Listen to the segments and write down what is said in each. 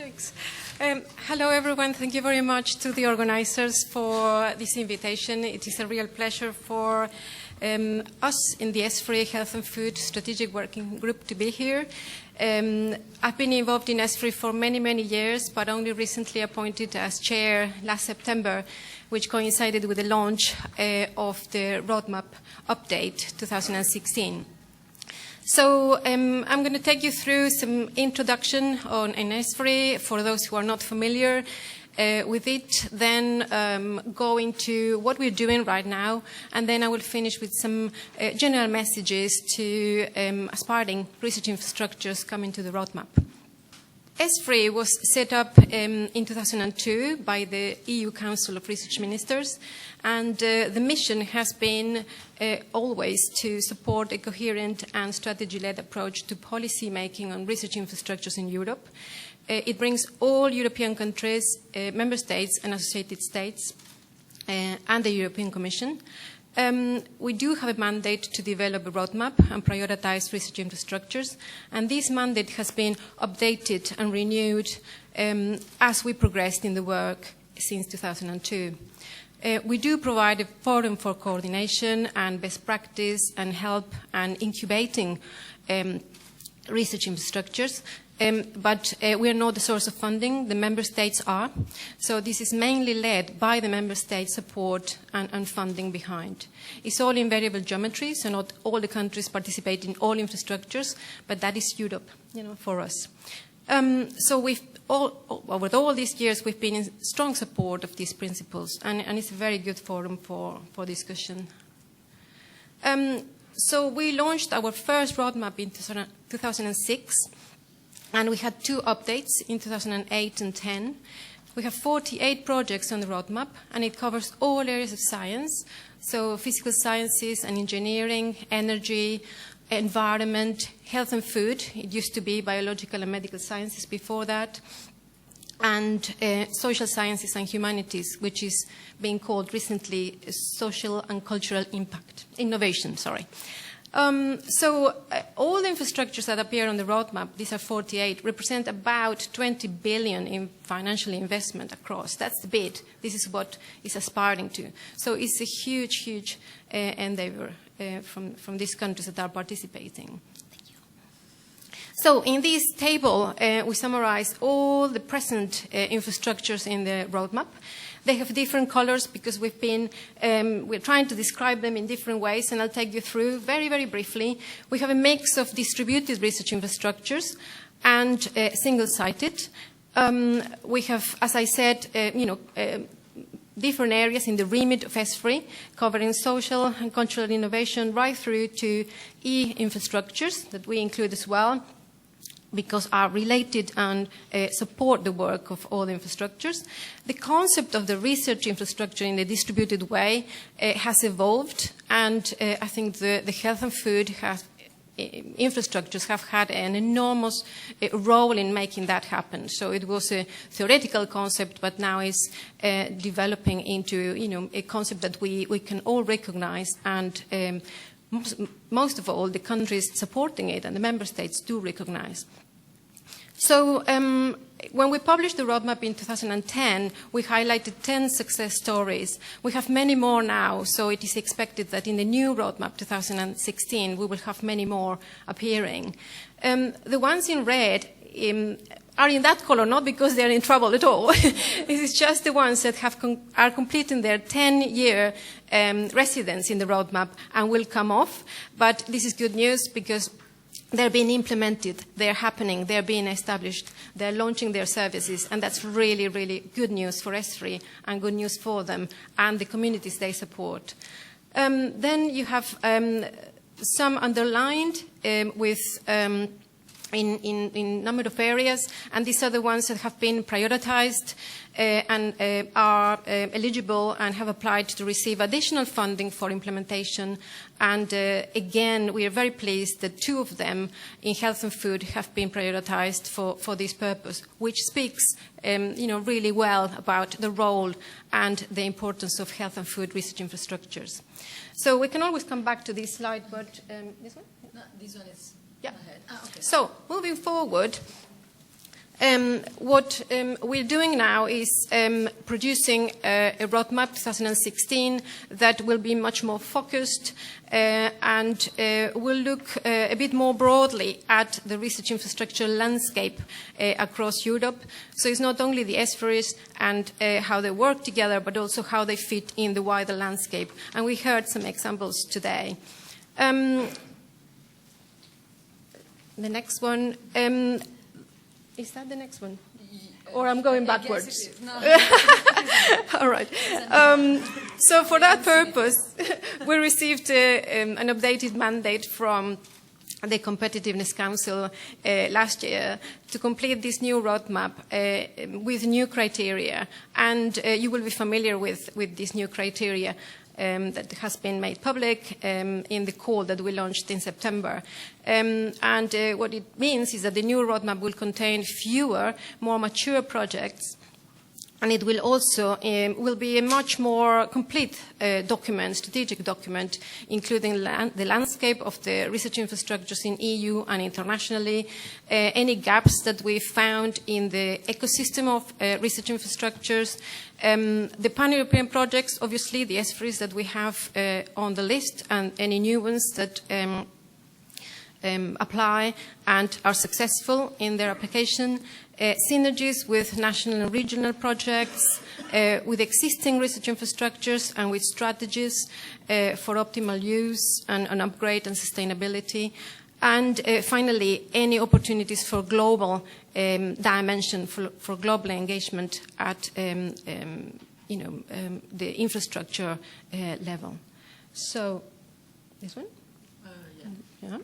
Thanks. Hello, everyone. Thank you very much to the organizers for this invitation. It is a real pleasure for us in the ESFRI Health and Food Strategic Working Group to be here. I've been involved in ESFRI for many, many years, but only recently appointed as chair last September, which coincided with the launch of the Roadmap Update 2016. So I'm going to take you through some introduction on ESFRI for those who are not familiar with it, then go into what we're doing right now, and then I will finish with some general messages to aspiring research infrastructures coming to the roadmap. ESFRI was set up in 2002 by the EU Council of Research Ministers, and the mission has been always to support a coherent and strategy-led approach to policy making on research infrastructures in Europe. It brings all European countries, member states and associated states, and the European Commission. We do have a mandate to develop a roadmap and prioritize research infrastructures, and this mandate has been updated and renewed as we progressed in the work since 2002. We do provide a forum for coordination and best practice and help and incubating research infrastructures. But we are not the source of funding, the member states are. So this is mainly led by the member states' support and funding behind. It's all in variable geometry, so not all the countries participate in all infrastructures, but that is Europe, for us. So over all these years, we've been in strong support of these principles, and it's a very good forum for discussion. So we launched our first roadmap in 2006. And we had 2 updates in 2008 and 10. We have 48 projects on the roadmap, and it covers all areas of science, so physical sciences and engineering, energy, environment, health and food. It used to be biological and medical sciences before that, and social sciences and humanities, which is being called recently social and cultural innovation. So all the infrastructures that appear on the roadmap, these are 48, represent about 20 billion in financial investment across. That's the bid. This is what is aspiring to. So it's a huge, huge endeavor from these countries that are participating. Thank you. So in this table, we summarize all the present infrastructures in the roadmap. They have different colors because we're trying to describe them in different ways, and I'll take you through very, very briefly. We have a mix of distributed research infrastructures and single-sited. We have, as I said, different areas in the remit of ESFRI, covering social and cultural innovation right through to e-infrastructures that we include as well, because are related and support the work of all the infrastructures. The concept of the research infrastructure in a distributed way has evolved, and I think the health and food infrastructures have had an enormous role in making that happen. So it was a theoretical concept, but now is developing into a concept that we can all recognize, and most of all, the countries supporting it and the member states do recognize. So when we published the roadmap in 2010, we highlighted 10 success stories. We have many more now, so it is expected that in the new roadmap 2016, we will have many more appearing. The ones in red are in that color, not because they're in trouble at all. It is just the ones that are completing their 10-year residence in the roadmap and will come off. But this is good news because they're being implemented, they're happening, they're being established, they're launching their services, and that's really, really good news for ESFRI and good news for them and the communities they support. Then you have some underlined with in number of areas, and these are the ones that have been prioritized and are eligible and have applied to receive additional funding for implementation. And again, we are very pleased that 2 of them in health and food have been prioritized for this purpose, which speaks really well about the role and the importance of health and food research infrastructures. So we can always come back to this slide, but this one? No, this one is... Yeah. Okay. So moving forward, What we're doing now is producing a roadmap 2016 that will be much more focused and will look a bit more broadly at the research infrastructure landscape across Europe. So it's not only the ESFRIs and how they work together, but also how they fit in the wider landscape. And we heard some examples today. The next one. Is that the next one? Or I'm going backwards? No. All right. So for that purpose, we received an updated mandate from the Competitiveness Council last year to complete this new roadmap with new criteria. And you will be familiar with these new criteria that has been made public in the call that we launched in September. What it means is that the new roadmap will contain fewer, more mature projects, and it will also will be a much more complete document, strategic document, including the landscape of the research infrastructures in EU and internationally, any gaps that we found in the ecosystem of research infrastructures, the pan-European projects, obviously the ESFRIs that we have on the list, and any new ones that apply and are successful in their application, synergies with national and regional projects, with existing research infrastructures and with strategies for optimal use and upgrade and sustainability, and finally any opportunities for global dimension, for global engagement at the infrastructure level. So, this one? Yeah.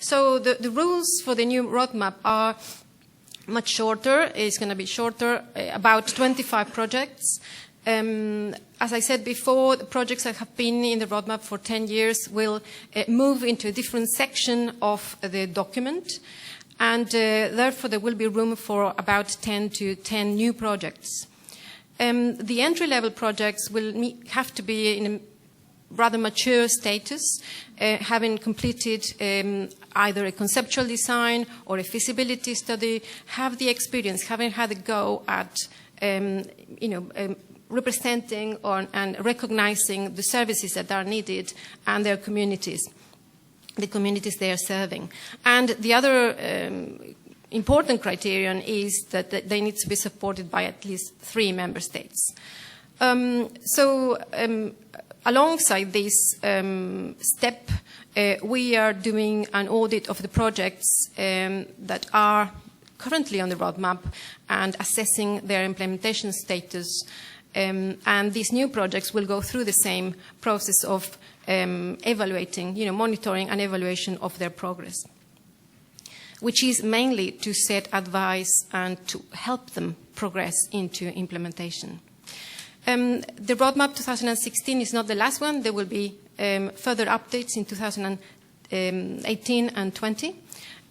So the rules for the new roadmap are much shorter. It's going to be shorter, about 25 projects. As I said before, the projects that have been in the roadmap for 10 years will move into a different section of the document, and therefore there will be room for about 10 new projects. The entry-level projects will have to be in a rather mature status, having completed either a conceptual design or a feasibility study, have the experience, having had a go at representing and recognizing the services that are needed and their communities, the communities they are serving. And the other important criterion is that they need to be supported by at least 3 member states. Alongside this step, we are doing an audit of the projects that are currently on the roadmap and assessing their implementation status. And these new projects will go through the same process of evaluating, monitoring and evaluation of their progress, which is mainly to set advice and to help them progress into implementation. The roadmap 2016 is not the last one. There will be further updates in 2018 and 20,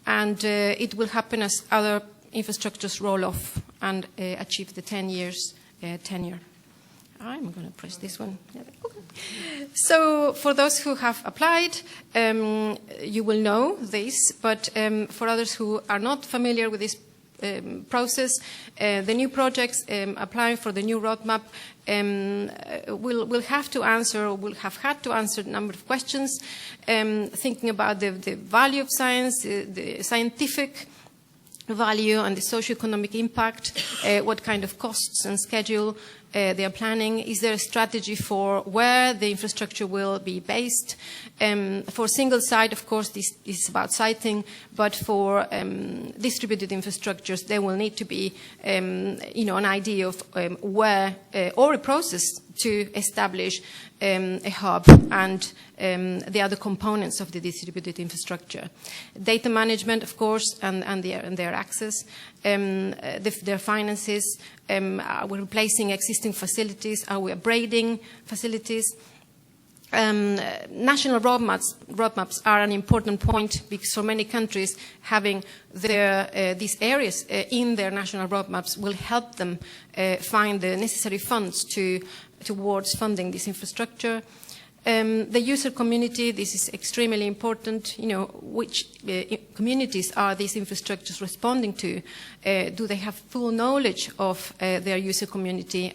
and it will happen as other infrastructures roll off and achieve the 10 years tenure. I'm going to press this one. Okay. So for those who have applied, you will know this, but for others who are not familiar with this process, the new projects applying for the new roadmap will have to answer, or will have had to answer a number of questions, thinking about the value of science, the scientific value and the socio-economic impact, what kind of costs and schedule they are planning. Is there a strategy for where the infrastructure will be based? For single site, of course, this is about siting, but for distributed infrastructures, there will need to be, an idea of where or a process to establish a hub and the other components of the distributed infrastructure. Data management, of course, and their access, their finances. Are we replacing existing facilities? Are we upgrading facilities? National roadmaps are an important point because for many countries having these areas in their national roadmaps will help them find the necessary funds towards funding this infrastructure. The user community, this is extremely important, which communities are these infrastructures responding to? Do they have full knowledge of their user community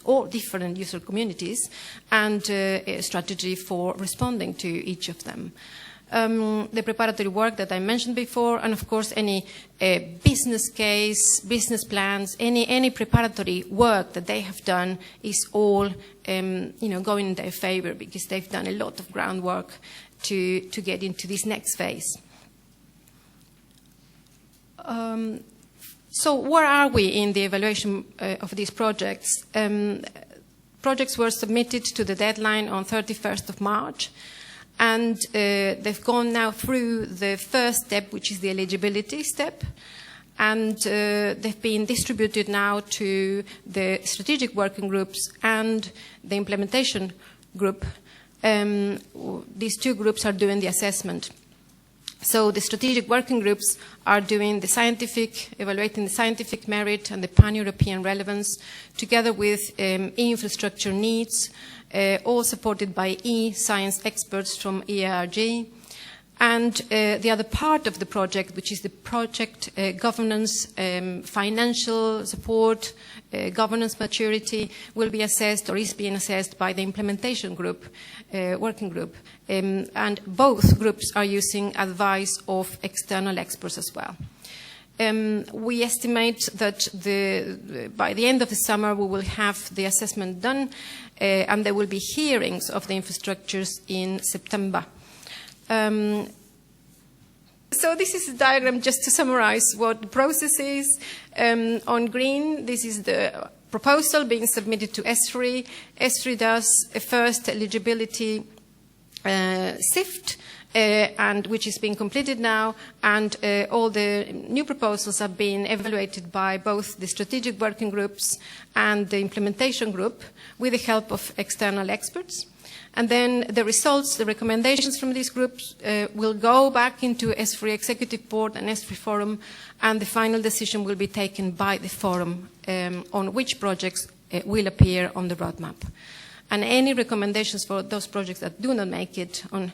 or different user communities, and a strategy for responding to each of them? The preparatory work that I mentioned before, and of course any business case, business plans, any preparatory work that they have done is all going in their favor, because they've done a lot of groundwork to get into this next phase. So where are we in the evaluation of these projects? Projects were submitted to the deadline on 31st of March. And they've gone now through the first step, which is the eligibility step. And they've been distributed now to the strategic working groups and the implementation group. These two groups are doing the assessment. So the strategic working groups are doing evaluating the scientific merit and the pan-European relevance, together with e-infrastructure needs, all supported by e-science experts from EARG. And the other part of the project, which is the project governance, financial support, governance maturity, will be assessed or is being assessed by the implementation group, working group. And both groups are using advice of external experts as well. We estimate that by the end of the summer we will have the assessment done, and there will be hearings of the infrastructures in September. So this is a diagram just to summarize what the process is. On green, this is the proposal being submitted to ESFRI. ESFRI does a first eligibility SIFT, and which is being completed now, and all the new proposals are being evaluated by both the strategic working groups and the implementation group with the help of external experts. And then the results, the recommendations from these groups will go back into ESFRI Executive Board and ESFRI Forum, and the final decision will be taken by the Forum on which projects will appear on the roadmap. And any recommendations for those projects that do not make it on,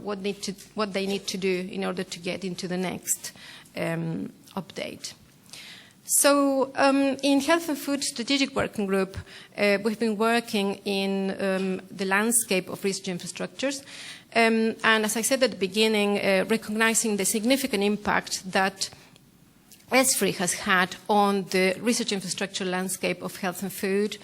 what they need to do in order to get into the next update. So in Health and Food Strategic Working Group, we've been working in the landscape of research infrastructures. And as I said at the beginning, recognizing the significant impact that ESFRI has had on the research infrastructure landscape of health and food.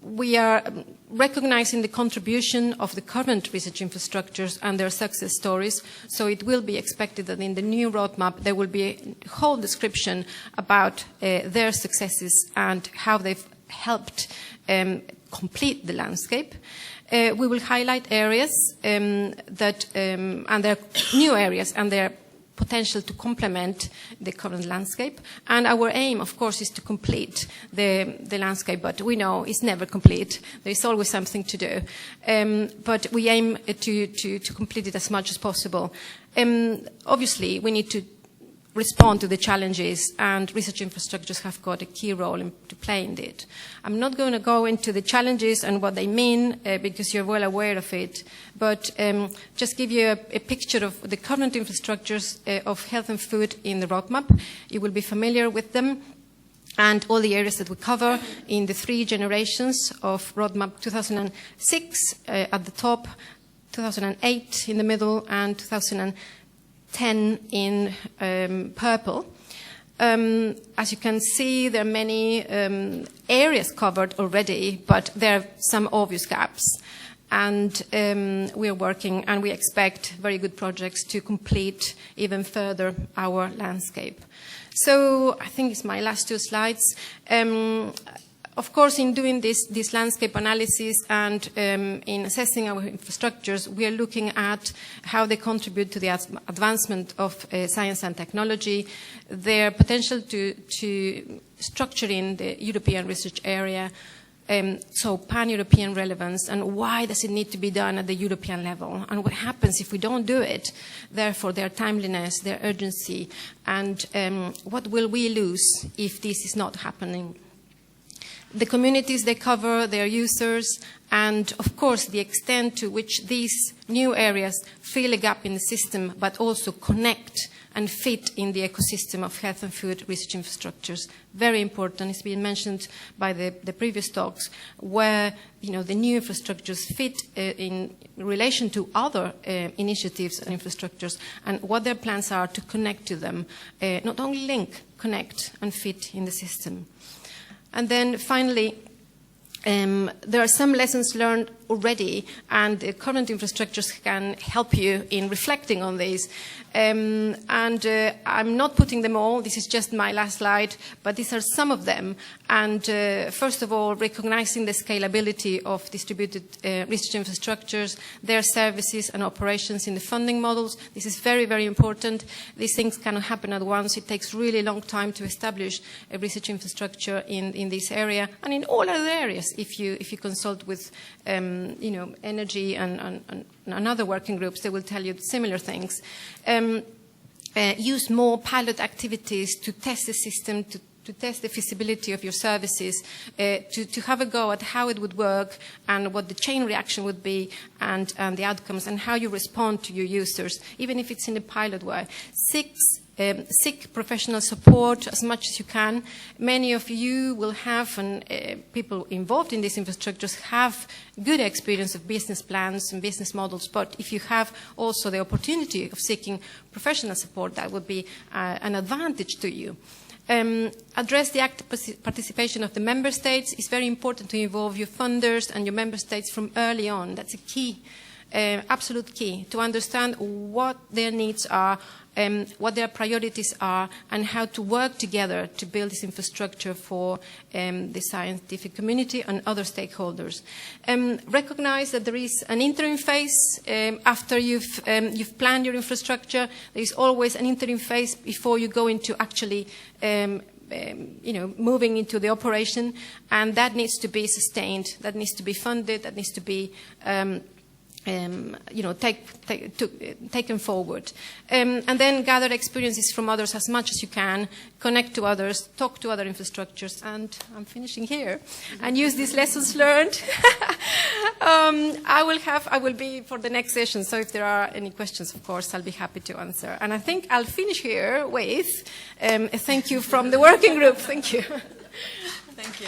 We are recognizing the contribution of the current research infrastructures and their success stories, so it will be expected that in the new roadmap there will be a whole description about their successes and how they've helped complete the landscape. We will highlight areas and their new areas and their potential to complement the current landscape. And our aim, of course, is to complete the landscape, but we know it's never complete. There's always something to do. But we aim to complete it as much as possible. Obviously, we need to respond to the challenges, and research infrastructures have got a key role to play in it. I'm not going to go into the challenges and what they mean, because you're well aware of it, but just give you a picture of the current infrastructures of health and food in the roadmap. You will be familiar with them and all the areas that we cover in the 3 generations of roadmap: 2006 at the top, 2008 in the middle, and 2010 in purple. As you can see, there are many areas covered already, but there are some obvious gaps. And we are working, and we expect very good projects to complete even further our landscape. So I think it's my last 2 slides. Of course, in doing this landscape analysis and in assessing our infrastructures, we are looking at how they contribute to the advancement of science and technology, their potential to structure in the European research area, so pan-European relevance, and why does it need to be done at the European level, and what happens if we don't do it, therefore their timeliness, their urgency, and what will we lose if this is not happening. the communities they cover, their users, and of course the extent to which these new areas fill a gap in the system, but also connect and fit in the ecosystem of health and food research infrastructures. Very important. It's been mentioned by the previous talks, where the new infrastructures fit in relation to other initiatives and infrastructures, and what their plans are to connect to them. Not only link, connect, and fit in the system. And then finally, there are some lessons learned already, and current infrastructures can help you in reflecting on these. I'm not putting them all. This is just my last slide, but these are some of them. And first of all, recognizing the scalability of distributed research infrastructures, their services and operations in the funding models. This is very, very important. These things cannot happen at once. It takes really long time to establish a research infrastructure in this area and in all other areas. If you consult with energy and other working groups, they will tell you similar things. Use more pilot activities to test the system, to test the feasibility of your services, to have a go at how it would work and what the chain reaction would be and the outcomes and how you respond to your users, even if it's in a pilot way. Seek professional support as much as you can. Many of you will have, and people involved in these infrastructures have good experience of business plans and business models, but if you have also the opportunity of seeking professional support, that would be an advantage to you. Address the active participation of the member states. It's very important to involve your funders and your member states from early on. That's a key, absolute key, to understand what their needs are, what their priorities are, and how to work together to build this infrastructure for the scientific community and other stakeholders. Recognize that there is an interim phase after you've planned your infrastructure. There is always an interim phase before you go into actually moving into the operation, and that needs to be sustained, that needs to be funded, that needs to be taken forward. And then gather experiences from others as much as you can, connect to others, talk to other infrastructures, and I'm finishing here, and use these lessons learned. I will be for the next session, so if there are any questions, of course, I'll be happy to answer. And I think I'll finish here with a thank you from the working group. Thank you. Thank you.